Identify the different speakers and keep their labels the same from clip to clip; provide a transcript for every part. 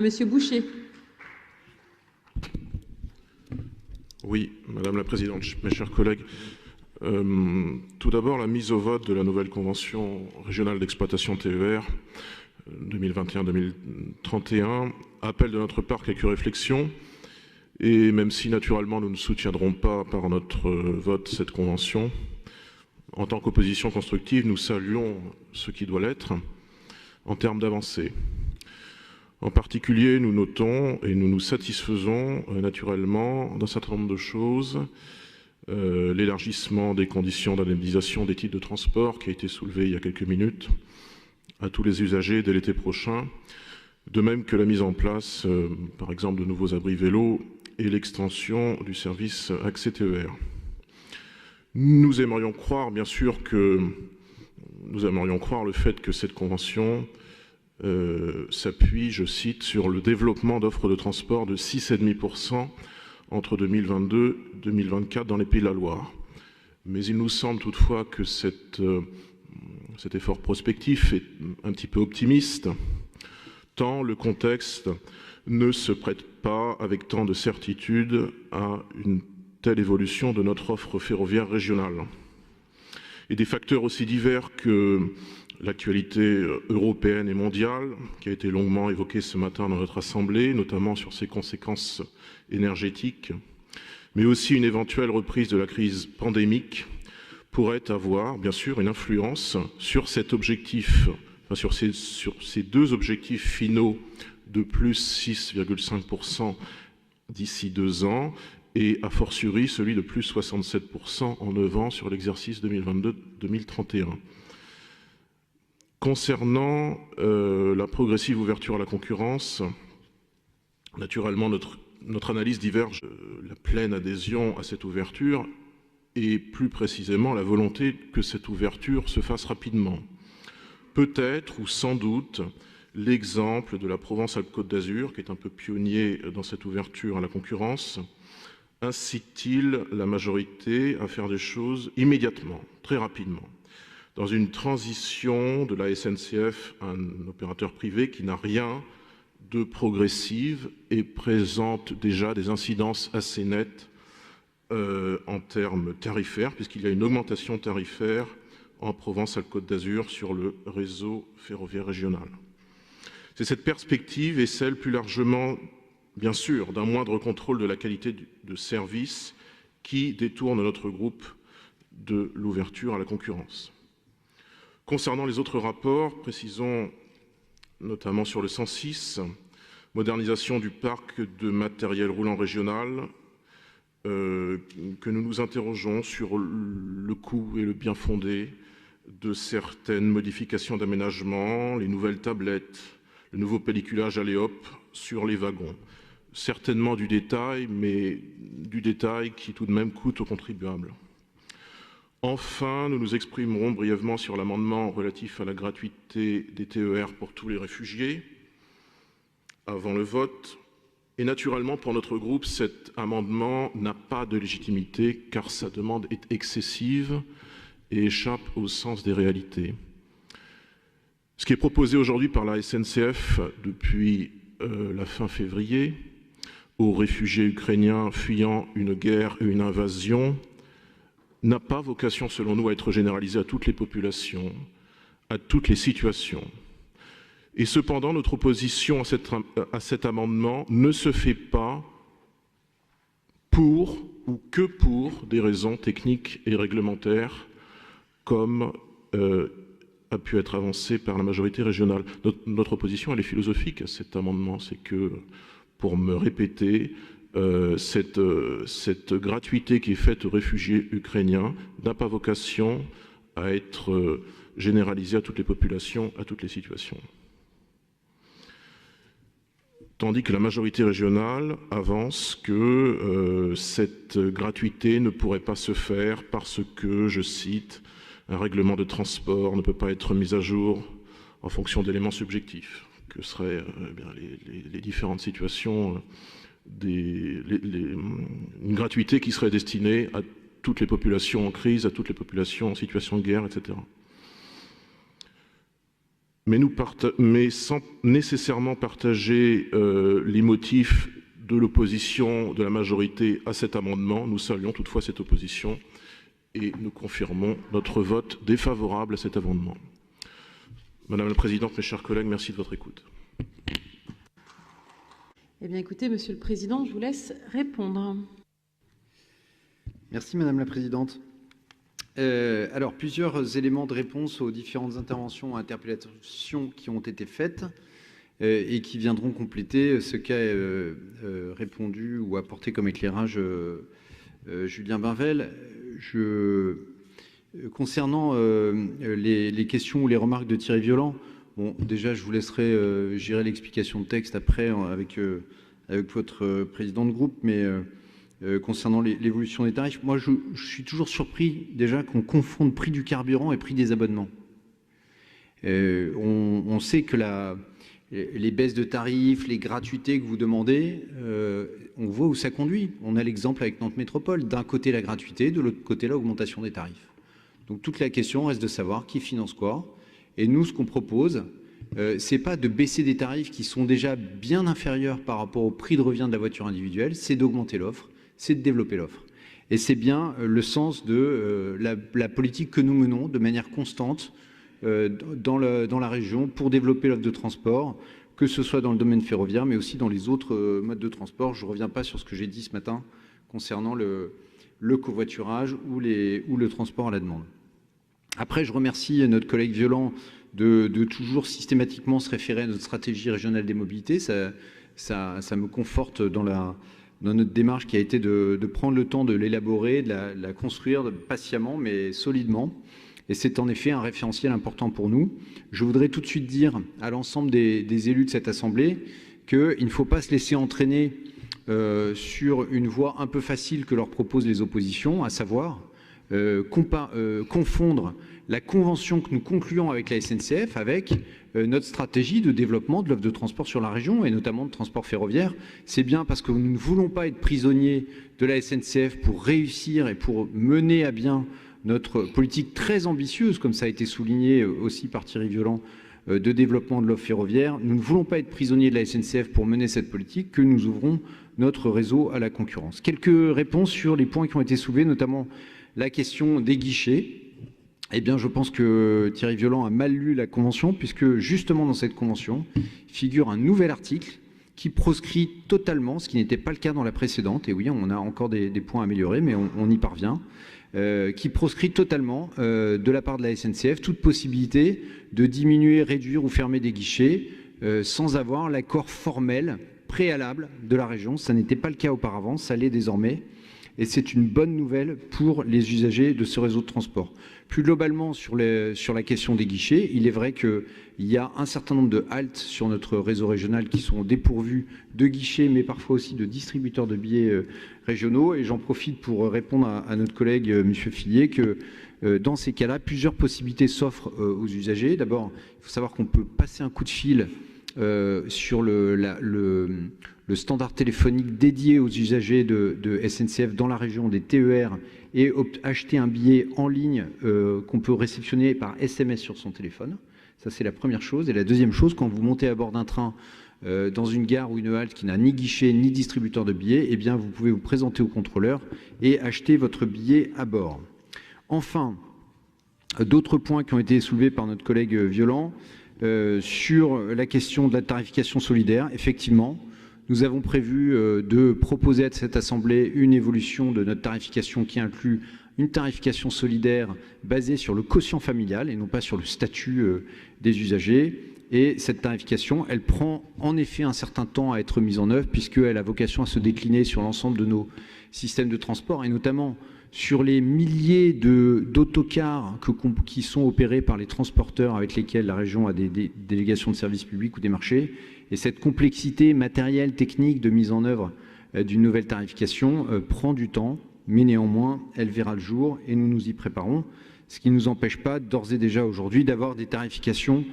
Speaker 1: Monsieur Boucher.
Speaker 2: Oui, Madame la Présidente, mes chers collègues. Tout d'abord, la mise au vote de la nouvelle convention régionale d'exploitation TER 2021-2031 appelle de notre part quelques réflexions. Et même si naturellement nous ne soutiendrons pas par notre vote cette convention, en tant qu'opposition constructive, nous saluons ce qui doit l'être en termes d'avancée. En particulier, nous notons et nous nous satisfaisons naturellement d'un certain nombre de choses. L'élargissement des conditions d'indemnisation des titres de transport qui a été soulevé il y a quelques minutes à tous les usagers dès l'été prochain, de même que la mise en place, par exemple, de nouveaux abris vélos et l'extension du service accès TER. Nous aimerions croire, bien sûr, le fait que cette convention s'appuie, je cite, sur le développement d'offres de transport de 6,5% entre 2022 et 2024 dans les Pays de la Loire. Mais il nous semble toutefois que cet effort prospectif est un petit peu optimiste, tant le contexte ne se prête pas avec tant de certitude à une telle évolution de notre offre ferroviaire régionale. Et des facteurs aussi divers que l'actualité européenne et mondiale, qui a été longuement évoquée ce matin dans notre Assemblée, notamment sur ses conséquences énergétiques, mais aussi une éventuelle reprise de la crise pandémique, pourrait avoir, bien sûr, une influence sur cet objectif, enfin sur ces deux objectifs finaux de plus 6,5% d'ici 2 ans, et a fortiori celui de plus 67% en 9 ans sur l'exercice 2022-2031. Concernant la progressive ouverture à la concurrence, naturellement notre analyse diverge de la pleine adhésion à cette ouverture et plus précisément la volonté que cette ouverture se fasse rapidement. Peut-être ou sans doute l'exemple de la Provence-Alpes-Côte d'Azur, qui est un peu pionnier dans cette ouverture à la concurrence, incite-t-il la majorité à faire des choses immédiatement, très rapidement, dans une transition de la SNCF à un opérateur privé qui n'a rien de progressive et présente déjà des incidences assez nettes en termes tarifaires, puisqu'il y a une augmentation tarifaire en Provence-Alpes-Côte d'Azur sur le réseau ferroviaire régional. C'est cette perspective et celle plus largement, bien sûr, d'un moindre contrôle de la qualité de service qui détourne notre groupe de l'ouverture à la concurrence. Concernant les autres rapports, précisons notamment sur le 106, modernisation du parc de matériel roulant régional, que nous nous interrogeons sur le coût et le bien fondé de certaines modifications d'aménagement, les nouvelles tablettes, le nouveau pelliculage Aléop sur les wagons. Certainement du détail, mais du détail qui tout de même coûte aux contribuables. Enfin, nous nous exprimerons brièvement sur l'amendement relatif à la gratuité des TER pour tous les réfugiés avant le vote. Et naturellement, pour notre groupe, cet amendement n'a pas de légitimité car sa demande est excessive et échappe au sens des réalités. Ce qui est proposé aujourd'hui par la SNCF depuis la fin février aux réfugiés ukrainiens fuyant une guerre et une invasion n'a pas vocation, selon nous, à être généralisé à toutes les populations, à toutes les situations. Et cependant, notre opposition à cet amendement ne se fait pas pour ou que pour des raisons techniques et réglementaires, comme a pu être avancé par la majorité régionale. Notre opposition, elle est philosophique à cet amendement. C'est que, pour me répéter, cette gratuité qui est faite aux réfugiés ukrainiens n'a pas vocation à être généralisée à toutes les populations, à toutes les situations. Tandis que la majorité régionale avance que cette gratuité ne pourrait pas se faire parce que, je cite, un règlement de transport ne peut pas être mis à jour en fonction d'éléments subjectifs, que seraient les différentes situations, une gratuité qui serait destinée à toutes les populations en crise, à toutes les populations en situation de guerre, etc. mais sans nécessairement partager les motifs de l'opposition de la majorité à cet amendement. Nous saluons toutefois cette opposition et nous confirmons notre vote défavorable à cet amendement. Madame la Présidente, mes chers collègues, merci de votre écoute.
Speaker 1: Eh bien, écoutez, Monsieur le Président, je vous laisse répondre.
Speaker 3: Merci Madame la Présidente. Alors, plusieurs éléments de réponse aux différentes interventions et interpellations qui ont été faites et qui viendront compléter ce qu'a répondu ou apporté comme éclairage Julien Bainvel. Concernant les questions ou les remarques de Thierry Violand, bon, déjà, je vous laisserai gérer l'explication de texte après avec votre président de groupe, mais concernant l'évolution des tarifs, moi, je suis toujours surpris déjà qu'on confonde prix du carburant et prix des abonnements. On sait que les baisses de tarifs, les gratuités que vous demandez, on voit où ça conduit. On a l'exemple avec Nantes Métropole. D'un côté, la gratuité, de l'autre côté, l'augmentation des tarifs. Donc, toute la question reste de savoir qui finance quoi. Et nous, ce qu'on propose, c'est pas de baisser des tarifs qui sont déjà bien inférieurs par rapport au prix de revient de la voiture individuelle, c'est d'augmenter l'offre, c'est de développer l'offre. Et c'est bien le sens de la politique que nous menons de manière constante dans la région pour développer l'offre de transport, que ce soit dans le domaine ferroviaire, mais aussi dans les autres modes de transport. Je ne reviens pas sur ce que j'ai dit ce matin concernant le covoiturage ou le transport à la demande. Après, je remercie notre collègue Violand de toujours systématiquement se référer à notre stratégie régionale des mobilités. Ça me conforte dans notre démarche qui a été de prendre le temps de l'élaborer, de la construire patiemment mais solidement. Et c'est en effet un référentiel important pour nous. Je voudrais tout de suite dire à l'ensemble des élus de cette Assemblée qu'il ne faut pas se laisser entraîner sur une voie un peu facile que leur proposent les oppositions, à savoir confondre la convention que nous concluons avec la SNCF avec notre stratégie de développement de l'offre de transport sur la région et notamment de transport ferroviaire. C'est bien parce que nous ne voulons pas être prisonniers de la SNCF pour réussir et pour mener à bien notre politique très ambitieuse, comme ça a été souligné aussi par Thierry Violand, de développement de l'offre ferroviaire. Nous ne voulons pas être prisonniers de la SNCF pour mener cette politique, que nous ouvrons notre réseau à la concurrence. Quelques réponses sur les points qui ont été soulevés, notamment la question des guichets. Eh bien, je pense que Thierry Violand a mal lu la Convention, puisque justement dans cette Convention figure un nouvel article qui proscrit totalement, ce qui n'était pas le cas dans la précédente, et oui, on a encore des points à améliorer, mais on y parvient, qui proscrit totalement, de la part de la SNCF, toute possibilité de diminuer, réduire ou fermer des guichets sans avoir l'accord formel préalable de la région. Ça n'était pas le cas auparavant, ça l'est désormais. Et c'est une bonne nouvelle pour les usagers de ce réseau de transport. Plus globalement, sur la question des guichets, il est vrai qu'il y a un certain nombre de haltes sur notre réseau régional qui sont dépourvus de guichets, mais parfois aussi de distributeurs de billets régionaux. Et j'en profite pour répondre à notre collègue M. Fillier que dans ces cas-là, plusieurs possibilités s'offrent aux usagers. D'abord, il faut savoir qu'on peut passer un coup de fil sur le standard téléphonique dédié aux usagers de SNCF dans la région des TER et acheter un billet en ligne qu'on peut réceptionner par SMS sur son téléphone. Ça, c'est la première chose. Et la deuxième chose, quand vous montez à bord d'un train dans une gare ou une halte qui n'a ni guichet ni distributeur de billets, eh bien, vous pouvez vous présenter au contrôleur et acheter votre billet à bord. Enfin, d'autres points qui ont été soulevés par notre collègue Violand sur la question de la tarification solidaire. Effectivement, nous avons prévu de proposer à cette Assemblée une évolution de notre tarification qui inclut une tarification solidaire basée sur le quotient familial et non pas sur le statut des usagers. Et cette tarification, elle prend en effet un certain temps à être mise en œuvre puisqu'elle a vocation à se décliner sur l'ensemble de nos systèmes de transport et notamment sur les milliers d'autocars qui sont opérés par les transporteurs avec lesquels la région a des délégations de services publics ou des marchés. Et cette complexité matérielle, technique de mise en œuvre d'une nouvelle tarification prend du temps, mais néanmoins, elle verra le jour et nous nous y préparons, ce qui ne nous empêche pas d'ores et déjà aujourd'hui d'avoir des tarifications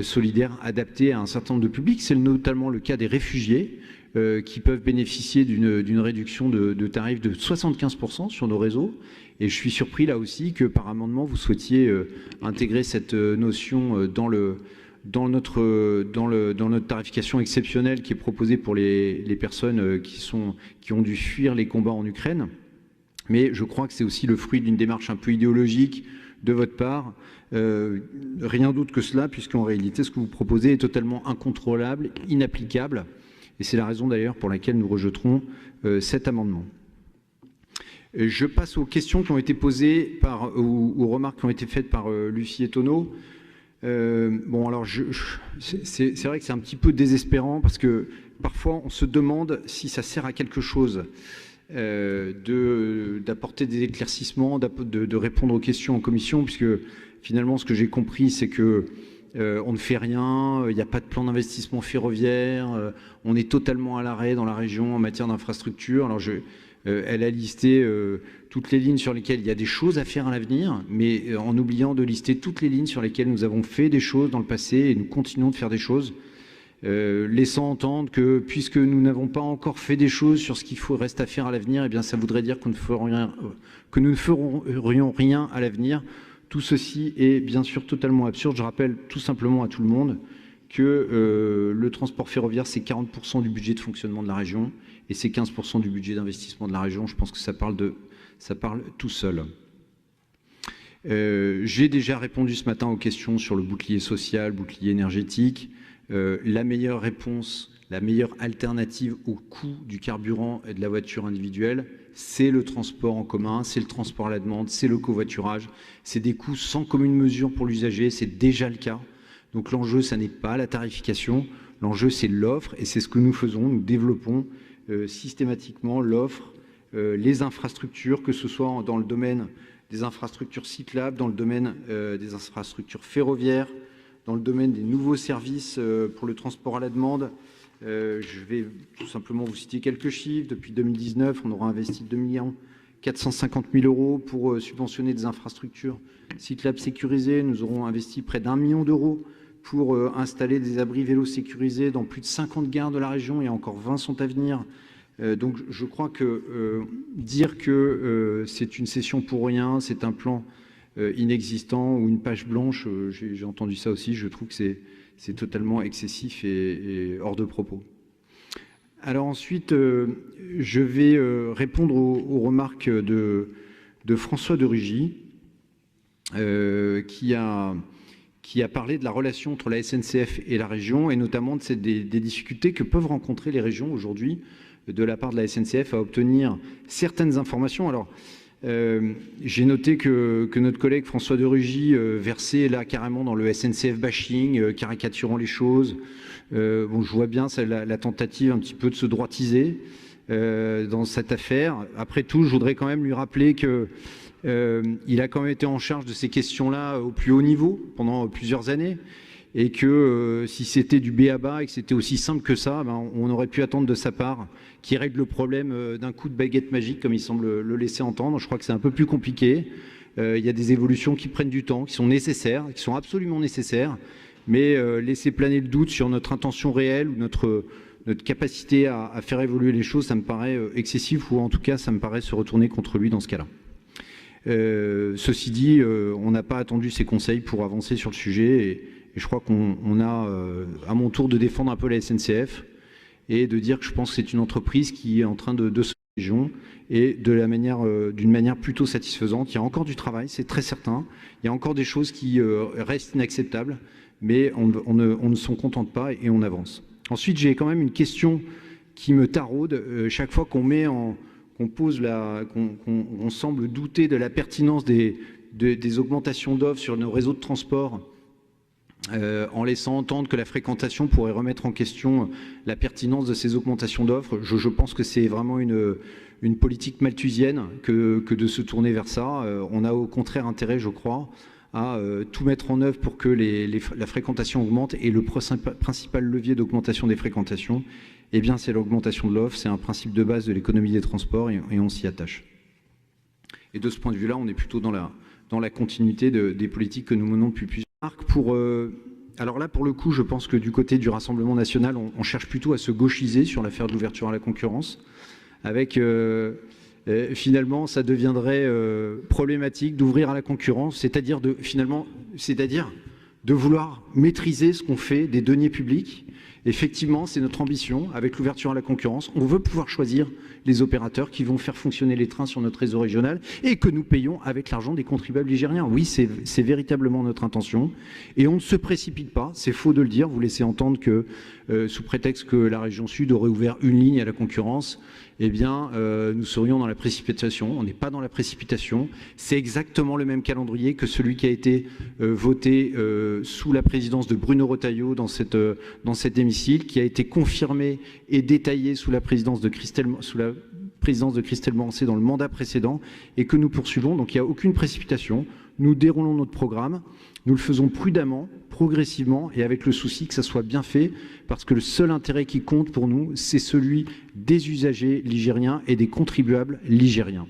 Speaker 3: solidaires adaptées à un certain nombre de publics. C'est notamment le cas des réfugiés qui peuvent bénéficier d'une réduction de tarifs de 75% sur nos réseaux. Et je suis surpris là aussi que par amendement, vous souhaitiez intégrer cette notion dans dans notre tarification exceptionnelle qui est proposée pour les personnes qui ont dû fuir les combats en Ukraine. Mais je crois que c'est aussi le fruit d'une démarche un peu idéologique de votre part. Rien d'autre que cela, puisqu'en réalité, ce que vous proposez est totalement incontrôlable, inapplicable. Et c'est la raison d'ailleurs pour laquelle nous rejetterons cet amendement. Je passe aux questions qui ont été posées aux remarques qui ont été faites par Lucie Etonneau. Bon, alors, c'est vrai que c'est un petit peu désespérant parce que parfois on se demande si ça sert à quelque chose d'apporter des éclaircissements, de répondre aux questions en commission, puisque finalement ce que j'ai compris c'est que on ne fait rien, il n'y a pas de plan d'investissement ferroviaire, on est totalement à l'arrêt dans la région en matière d'infrastructure. Alors elle a listé toutes les lignes sur lesquelles il y a des choses à faire à l'avenir, mais en oubliant de lister toutes les lignes sur lesquelles nous avons fait des choses dans le passé et nous continuons de faire des choses, laissant entendre que puisque nous n'avons pas encore fait des choses sur ce qu'il reste à faire à l'avenir, eh bien ça voudrait dire que nous ne ferons rien à l'avenir. Tout ceci est bien sûr totalement absurde. Je rappelle tout simplement à tout le monde que le transport ferroviaire, c'est 40% du budget de fonctionnement de la région et c'est 15% du budget d'investissement de la région. Je pense que ça parle tout seul. J'ai déjà répondu ce matin aux questions sur le bouclier social, bouclier énergétique. La meilleure réponse, la meilleure alternative au coût du carburant et de la voiture individuelle, c'est le transport en commun, c'est le transport à la demande, c'est le covoiturage. C'est des coûts sans commune mesure pour l'usager, c'est déjà le cas. Donc l'enjeu, ça n'est pas la tarification, l'enjeu c'est l'offre et c'est ce que nous faisons. Nous développons systématiquement l'offre, les infrastructures, que ce soit dans le domaine des infrastructures cyclables, dans le domaine des infrastructures ferroviaires, dans le domaine des nouveaux services pour le transport à la demande. Je vais tout simplement vous citer quelques chiffres. Depuis 2019, on aura investi 2 450 000 € pour subventionner des infrastructures cyclables sécurisées. Nous aurons investi près d'1 million d'euros pour installer des abris vélos sécurisés dans plus de 50 gares de la région et encore 20 sont à venir. Donc je crois que dire que c'est une cession pour rien, c'est un plan inexistant ou une page blanche, j'ai entendu ça aussi, je trouve que c'est totalement excessif et hors de propos. Alors ensuite, je vais répondre aux remarques de François de Rugy, qui a parlé de la relation entre la SNCF et la région, et notamment des difficultés que peuvent rencontrer les régions aujourd'hui de la part de la SNCF à obtenir certaines informations. Alors, j'ai noté que notre collègue François de Rugy versait là carrément dans le SNCF bashing, caricaturant les choses. Bon, je vois bien la tentative un petit peu de se droitiser dans cette affaire. Après tout, je voudrais quand même lui rappeler que il a quand même été en charge de ces questions-là au plus haut niveau pendant plusieurs années et que si c'était du b.a.-ba et que c'était aussi simple que ça, ben, on aurait pu attendre de sa part qu'il règle le problème d'un coup de baguette magique comme il semble le laisser entendre. Je crois que c'est un peu plus compliqué. Il y a des évolutions qui prennent du temps, qui sont nécessaires, qui sont absolument nécessaires, mais laisser planer le doute sur notre intention réelle ou notre capacité à faire évoluer les choses, ça me paraît excessif, ou en tout cas ça me paraît se retourner contre lui dans ce cas-là. Ceci dit, on n'a pas attendu ses conseils pour avancer sur le sujet et je crois qu'on a à mon tour de défendre un peu la SNCF et de dire que je pense que c'est une entreprise qui est en train de se région et d'une manière plutôt satisfaisante. Il y a encore du travail, c'est très certain. Il y a encore des choses qui restent inacceptables, mais on ne s'en contente pas et on avance. Ensuite, j'ai quand même une question qui me taraude. Chaque fois qu'on semble douter de la pertinence des augmentations d'offres sur nos réseaux de transport, en laissant entendre que la fréquentation pourrait remettre en question la pertinence de ces augmentations d'offres, je pense que c'est vraiment une politique malthusienne que de se tourner vers ça. On a au contraire intérêt, je crois, à tout mettre en œuvre pour que la fréquentation augmente, et le principal levier d'augmentation des fréquentations, eh bien, c'est l'augmentation de l'offre. C'est un principe de base de l'économie des transports et on s'y attache. Et de ce point de vue-là, on est plutôt dans la continuité des politiques que nous menons depuis plusieurs années. Alors là, pour le coup, je pense que du côté du Rassemblement national, on cherche plutôt à se gauchiser sur l'affaire de l'ouverture à la concurrence, avec finalement, ça deviendrait problématique d'ouvrir à la concurrence, c'est-à-dire de vouloir maîtriser ce qu'on fait des deniers publics. Effectivement, c'est notre ambition avec l'ouverture à la concurrence. On veut pouvoir choisir les opérateurs qui vont faire fonctionner les trains sur notre réseau régional et que nous payons avec l'argent des contribuables ligériens. Oui, c'est véritablement notre intention. Et on ne se précipite pas, c'est faux de le dire. Vous laissez entendre que, sous prétexte que la région Sud aurait ouvert une ligne à la concurrence, eh bien, nous serions dans la précipitation. On n'est pas dans la précipitation. C'est exactement le même calendrier que celui qui a été voté sous la présidence de Bruno Retailleau dans cet hémicycle, qui a été confirmé et détaillé sous la présidence de Christelle Morancé dans le mandat précédent et que nous poursuivons. Donc il n'y a aucune précipitation. Nous déroulons notre programme. Nous le faisons prudemment, progressivement et avec le souci que ça soit bien fait parce que le seul intérêt qui compte pour nous, c'est celui des usagers ligériens et des contribuables ligériens.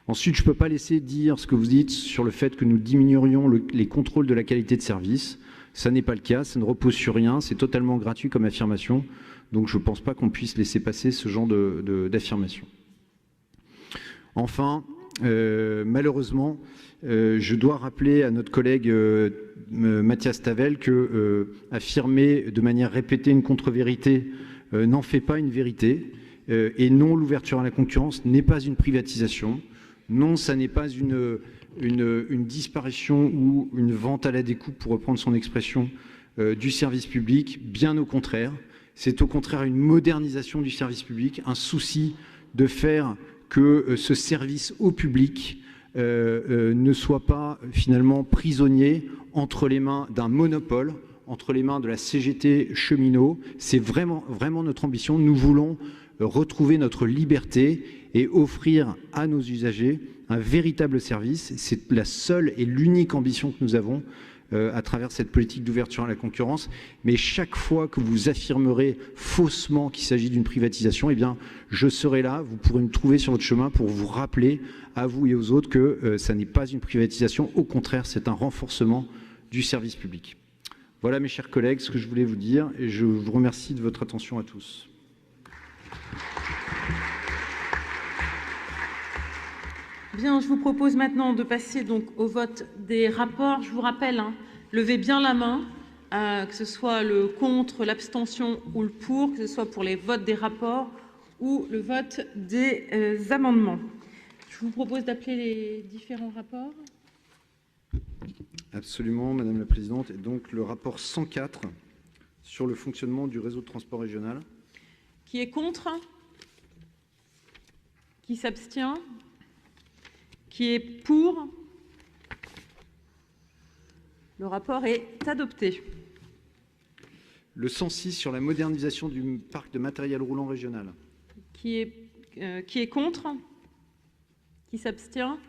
Speaker 3: Ensuite, je ne peux pas laisser dire ce que vous dites sur le fait que nous diminuerions les contrôles de la qualité de service. Ça n'est pas le cas, ça ne repose sur rien, c'est totalement gratuit comme affirmation. Donc je ne pense pas qu'on puisse laisser passer ce genre d'affirmation. Enfin, malheureusement, je dois rappeler à notre collègue Mathias Tavel que affirmer de manière répétée une contre-vérité n'en fait pas une vérité. Et non, l'ouverture à la concurrence n'est pas une privatisation. Non, ça n'est pas une disparition ou une vente à la découpe, pour reprendre son expression, du service public. Bien au contraire. C'est au contraire une modernisation du service public, un souci de faire que ce service au public ne soit pas finalement prisonnier entre les mains d'un monopole, entre les mains de la CGT cheminot. C'est vraiment notre ambition. Nous voulons retrouver notre liberté et offrir à nos usagers un véritable service. C'est la seule et l'unique ambition que nous avons à travers cette politique d'ouverture à la concurrence. Mais chaque fois que vous affirmerez faussement qu'il s'agit d'une privatisation, eh bien, je serai là, vous pourrez me trouver sur votre chemin pour vous rappeler à vous et aux autres que ça n'est pas une privatisation. Au contraire, c'est un renforcement du service public. Voilà, mes chers collègues, ce que je voulais vous dire et je vous remercie de votre attention à tous.
Speaker 1: Bien, je vous propose maintenant de passer donc au vote des rapports. Je vous rappelle, levez bien la main, que ce soit le contre, l'abstention ou le pour, que ce soit pour les votes des rapports ou le vote des amendements. Je vous propose d'appeler les différents rapports.
Speaker 3: Absolument, Madame la Présidente. Et donc le rapport 104 sur le fonctionnement du réseau de transport régional.
Speaker 1: Qui est contre? Qui s'abstient? Qui est pour? Le rapport est adopté.
Speaker 3: Le 106 sur la modernisation du parc de matériel roulant régional.
Speaker 1: Qui est contre? Qui s'abstient?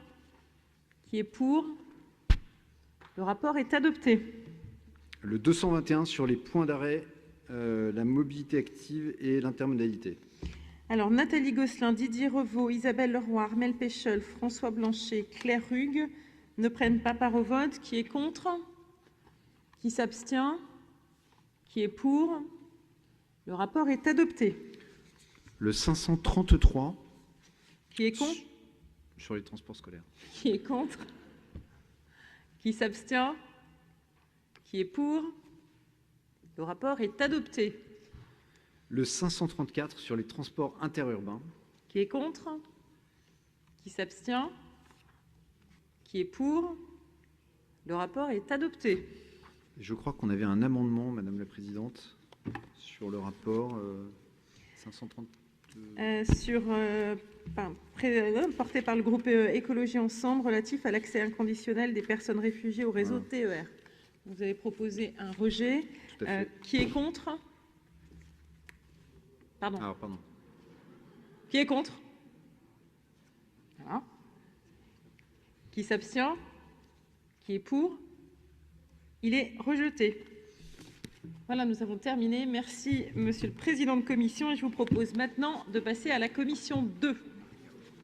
Speaker 1: Qui est pour? Le rapport est adopté.
Speaker 3: Le 221 sur les points d'arrêt, la mobilité active et l'intermodalité.
Speaker 1: Alors, Nathalie Gosselin, Didier Revaux, Isabelle Leroy, Armelle Pécheul, François Blanchet, Claire Hugues ne prennent pas part au vote. Qui est contre? Qui s'abstient? Qui est pour? Le rapport est adopté.
Speaker 3: Le 533.
Speaker 1: Qui est contre?
Speaker 3: Sur les transports scolaires.
Speaker 1: Qui est contre? Qui s'abstient? Qui est pour? Le rapport est adopté.
Speaker 3: Le 534 sur les transports interurbains.
Speaker 1: Qui est contre? Qui s'abstient? Qui est pour? Le rapport est adopté.
Speaker 3: Je crois qu'on avait un amendement, Madame la Présidente, sur le rapport 530.
Speaker 1: Porté par le groupe Écologie Ensemble relatif à l'accès inconditionnel des personnes réfugiées au réseau TER. Vous avez proposé un rejet. Qui est contre? Pardon.
Speaker 3: Alors, pardon.
Speaker 1: Qui est contre? Voilà. Qui s'abstient? Qui est pour? Il est rejeté. Voilà, nous avons terminé. Merci, Monsieur le Président de Commission. Et je vous propose maintenant de passer à la Commission 2.